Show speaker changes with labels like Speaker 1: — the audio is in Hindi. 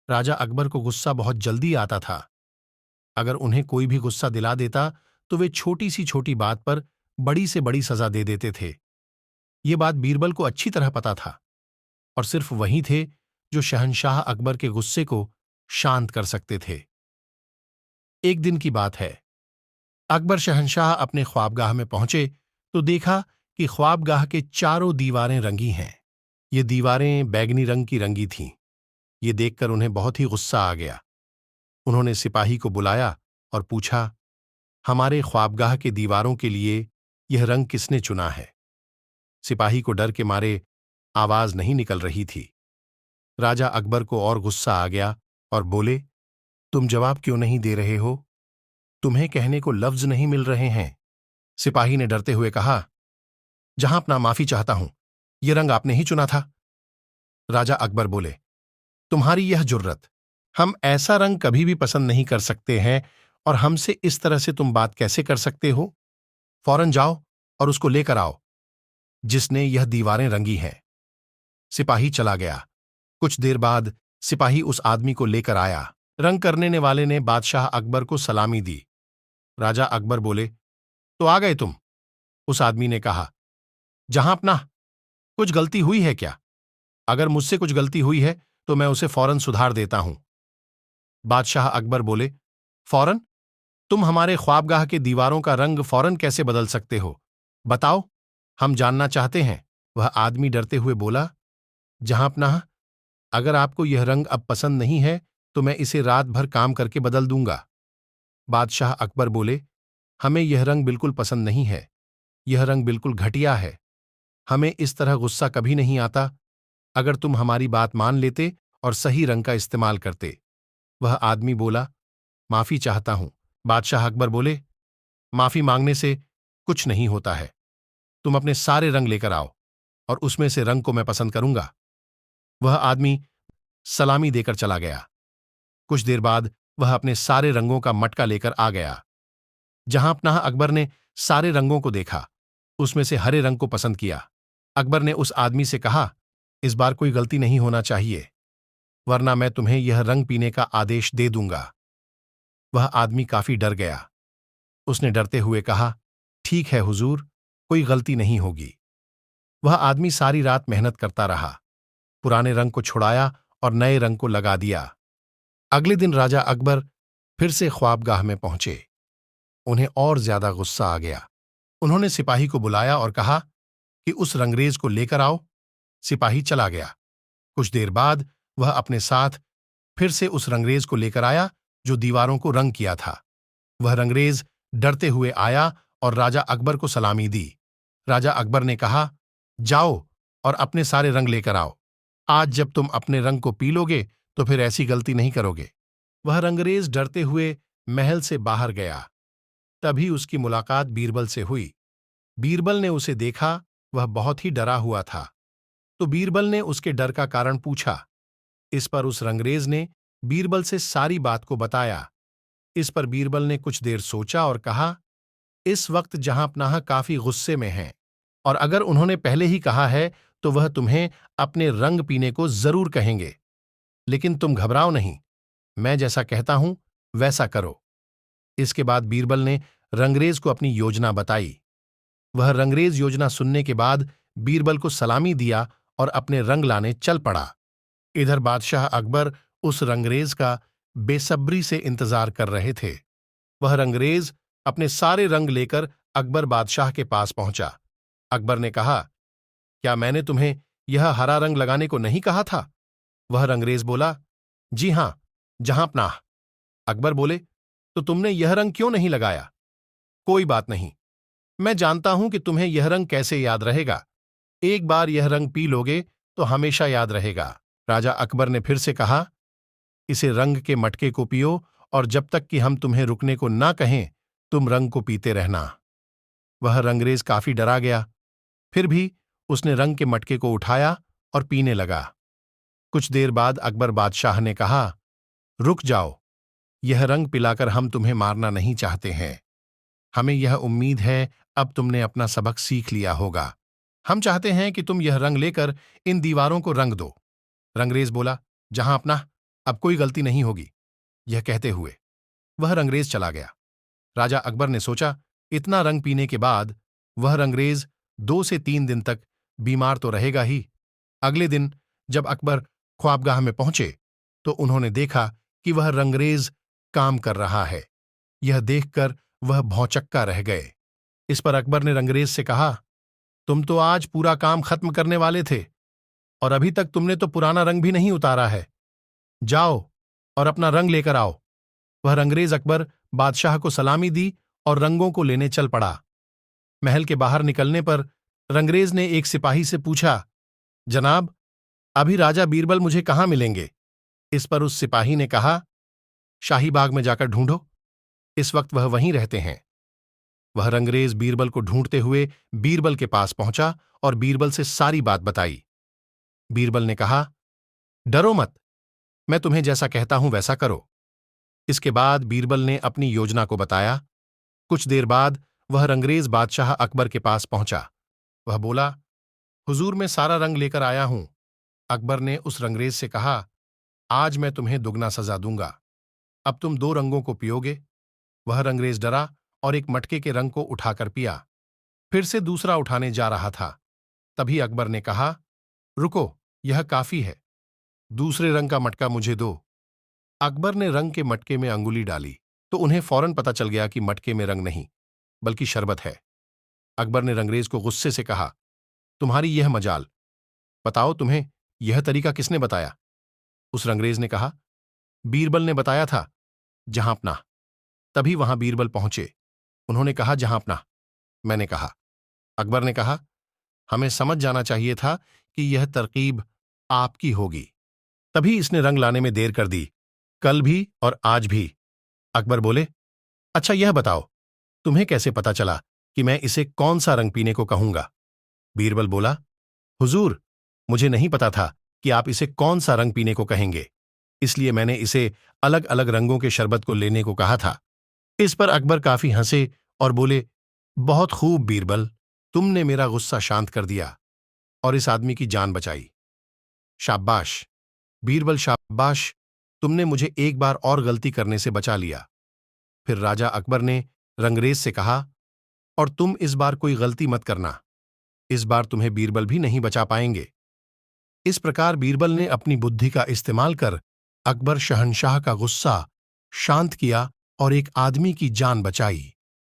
Speaker 1: राजा अकबर को गुस्सा बहुत जल्दी आता था। अगर उन्हें कोई भी गुस्सा दिला देता तो वे छोटी सी छोटी बात पर बड़ी से बड़ी सजा दे देते थे। ये बात बीरबल को अच्छी तरह पता था और सिर्फ वही थे जो शहंशाह अकबर के गुस्से को शांत कर सकते थे। एक दिन की बात है। अकबर शहंशाह अपने ख्वाबगाह में पहुंचे तो देखा कि ख्वाबगाह के चारों दीवारें रंगी हैं। ये दीवारें बैगनी रंग की रंगी थीं। ये देखकर उन्हें बहुत ही गुस्सा आ गया। उन्होंने सिपाही को बुलाया और पूछा, हमारे ख्वाबगाह के दीवारों के लिए यह रंग किसने चुना है? सिपाही को डर के मारे आवाज नहीं निकल रही थी। राजा अकबर को और गुस्सा आ गया और बोले, तुम जवाब क्यों नहीं दे रहे हो? तुम्हें कहने को लफ्ज नहीं मिल रहे हैं। सिपाही ने डरते हुए कहा, जहां अपना माफी चाहता हूं, यह रंग आपने ही चुना था। राजा अकबर बोले, तुम्हारी यह जुर्रत! हम ऐसा रंग कभी भी पसंद नहीं कर सकते हैं और हमसे इस तरह से तुम बात कैसे कर सकते हो? फौरन जाओ और उसको लेकर आओ जिसने यह दीवारें रंगी हैं। सिपाही चला गया। कुछ देर बाद सिपाही उस आदमी को लेकर आया। रंग करने वाले ने बादशाह अकबर को सलामी दी। राजा अकबर बोले, तो आ गए तुम? उस आदमी ने कहा, जहां अपना, कुछ गलती हुई है क्या? अगर मुझसे कुछ गलती हुई है तो मैं उसे फौरन सुधार देता हूं। बादशाह अकबर बोले, फौरन? तुम हमारे ख्वाबगाह के दीवारों का रंग फौरन कैसे बदल सकते हो? बताओ, हम जानना चाहते हैं। वह आदमी डरते हुए बोला, जहां अपना, अगर आपको यह रंग अब पसंद नहीं है तो मैं इसे रात भर काम करके बदल दूंगा। बादशाह अकबर बोले, हमें यह रंग बिल्कुल पसंद नहीं है। यह रंग बिल्कुल घटिया है। हमें इस तरह गुस्सा कभी नहीं आता। अगर तुम हमारी बात मान लेते और सही रंग का इस्तेमाल करते। वह आदमी बोला, माफी चाहता हूं। बादशाह अकबर बोले, माफी मांगने से कुछ नहीं होता है। तुम अपने सारे रंग लेकर आओ और उसमें से रंग को मैं पसंद करूंगा। वह आदमी सलामी देकर चला गया। कुछ देर बाद वह अपने सारे रंगों का मटका लेकर आ गया। जहां अपना अकबर ने सारे रंगों को देखा, उसमें से हरे रंग को पसंद किया। अकबर ने उस आदमी से कहा, इस बार कोई गलती नहीं होना चाहिए, वरना मैं तुम्हें यह रंग पीने का आदेश दे दूंगा। वह आदमी काफी डर गया। उसने डरते हुए कहा, ठीक है हुजूर, कोई गलती नहीं होगी। वह आदमी सारी रात मेहनत करता रहा, पुराने रंग को छुड़ाया और नए रंग को लगा दिया। अगले दिन राजा अकबर फिर से ख्वाबगाह में पहुंचे। उन्हें और ज्यादा गुस्सा आ गया। उन्होंने सिपाही को बुलाया और कहा कि उस रंगरेज को लेकर आओ। सिपाही चला गया। कुछ देर बाद वह अपने साथ फिर से उस रंगरेज को लेकर आया जो दीवारों को रंग किया था। वह रंगरेज डरते हुए आया और राजा अकबर को सलामी दी। राजा अकबर ने कहा, जाओ और अपने सारे रंग लेकर आओ। आज जब तुम अपने रंग को पी लोगे तो फिर ऐसी गलती नहीं करोगे। वह रंगरेज डरते हुए महल से बाहर गया। तभी उसकी मुलाकात बीरबल से हुई। बीरबल ने उसे देखा, वह बहुत ही डरा हुआ था। तो बीरबल ने उसके डर का कारण पूछा। इस पर उस रंगरेज ने बीरबल से सारी बात को बताया। इस पर बीरबल ने कुछ देर सोचा और कहा, इस वक्त जहांपनाह काफी गुस्से में हैं और अगर उन्होंने पहले ही कहा है तो वह तुम्हें अपने रंग पीने को जरूर कहेंगे। लेकिन तुम घबराओ नहीं, मैं जैसा कहता हूं वैसा करो। इसके बाद बीरबल ने रंगरेज को अपनी योजना बताई। वह रंगरेज योजना सुनने के बाद बीरबल को सलामी दिया और अपने रंग लाने चल पड़ा। इधर बादशाह अकबर उस रंगरेज का बेसब्री से इंतजार कर रहे थे। वह रंगरेज अपने सारे रंग लेकर अकबर बादशाह के पास पहुंचा। अकबर ने कहा, क्या मैंने तुम्हें यह हरा रंग लगाने को नहीं कहा था? वह रंगरेज बोला, जी हां, जहांपनाह। अकबर बोले, तो तुमने यह रंग क्यों नहीं लगाया? कोई बात नहीं, मैं जानता हूं कि तुम्हें यह रंग कैसे याद रहेगा। एक बार यह रंग पी लोगे तो हमेशा याद रहेगा। राजा अकबर ने फिर से कहा, इसे रंग के मटके को पियो और जब तक कि हम तुम्हें रुकने को ना कहें तुम रंग को पीते रहना। वह रंगरेज काफी डरा गया। फिर भी उसने रंग के मटके को उठाया और पीने लगा। कुछ देर बाद अकबर बादशाह ने कहा, रुक जाओ, यह रंग पिलाकर हम तुम्हें मारना नहीं चाहते हैं। हमें यह उम्मीद है अब तुमने अपना सबक सीख लिया होगा। हम चाहते हैं कि तुम यह रंग लेकर इन दीवारों को रंग दो। रंगरेज बोला, जहां अपना, अब कोई गलती नहीं होगी। यह कहते हुए वह रंगरेज चला गया। राजा अकबर ने सोचा, इतना रंग पीने के बाद वह रंगरेज 2 से 3 दिन तक बीमार तो रहेगा ही। अगले दिन जब अकबर ख्वाबगाह में पहुंचे तो उन्होंने देखा कि वह रंगरेज काम कर रहा है। यह देखकर वह भौंचक्का रह गए। इस पर अकबर ने रंगरेज से कहा, तुम तो आज पूरा काम खत्म करने वाले थे और अभी तक तुमने तो पुराना रंग भी नहीं उतारा है। जाओ और अपना रंग लेकर आओ। वह रंगरेज अकबर बादशाह को सलामी दी और रंगों को लेने चल पड़ा। महल के बाहर निकलने पर रंगरेज ने एक सिपाही से पूछा, जनाब, अभी राजा बीरबल मुझे कहाँ मिलेंगे? इस पर उस सिपाही ने कहा, शाही बाग में जाकर ढूंढो, इस वक्त वह वहीं रहते हैं। वह रंगरेज बीरबल को ढूंढते हुए बीरबल के पास पहुंचा और बीरबल से सारी बात बताई। बीरबल ने कहा, डरो मत, मैं तुम्हें जैसा कहता हूं वैसा करो। इसके बाद बीरबल ने अपनी योजना को बताया। कुछ देर बाद वह रंगरेज बादशाह अकबर के पास पहुंचा। वह बोला, हुजूर, मैं सारा रंग लेकर आया हूं। अकबर ने उस रंगरेज से कहा, आज मैं तुम्हें दुगना सजा दूंगा। अब तुम 2 रंगों को पियोगे। वह रंगरेज डरा और एक मटके के रंग को उठाकर पिया। फिर से दूसरा उठाने जा रहा था। तभी अकबर ने कहा, रुको, यह काफी है, दूसरे रंग का मटका मुझे दो। अकबर ने रंग के मटके में अंगुली डाली तो उन्हें फौरन पता चल गया कि मटके में रंग नहीं बल्कि शरबत है। अकबर ने रंगरेज को गुस्से से कहा, तुम्हारी यह मजाल, बताओ तुम्हें यह तरीका किसने बताया? उस रंगरेज ने कहा, बीरबल ने बताया था, जहांपना। तभी वहां बीरबल पहुंचे। उन्होंने कहा, जहांपना। मैंने कहा। अकबर ने कहा, हमें समझ जाना चाहिए था कि यह तरकीब आपकी होगी, तभी इसने रंग लाने में देर कर दी, कल भी और आज भी। अकबर बोले, अच्छा यह बताओ, तुम्हें कैसे पता चला कि मैं इसे कौन सा रंग पीने को कहूंगा? बीरबल बोला, हुजूर, मुझे नहीं पता था कि आप इसे कौन सा रंग पीने को कहेंगे, इसलिए मैंने इसे अलग अलग रंगों के शरबत को लेने को कहा था। इस पर अकबर काफी हंसे और बोले, बहुत खूब बीरबल, तुमने मेरा गुस्सा शांत कर दिया और इस आदमी की जान बचाई। शाबाश बीरबल, शाबाश, तुमने मुझे एक बार और गलती करने से बचा लिया। फिर राजा अकबर ने रंगरेज से कहा, और तुम इस बार कोई गलती मत करना, इस बार तुम्हें बीरबल भी नहीं बचा पाएंगे। इस प्रकार बीरबल ने अपनी बुद्धि का इस्तेमाल कर अकबर शहंशाह का गुस्सा शांत किया और एक आदमी की जान बचाई।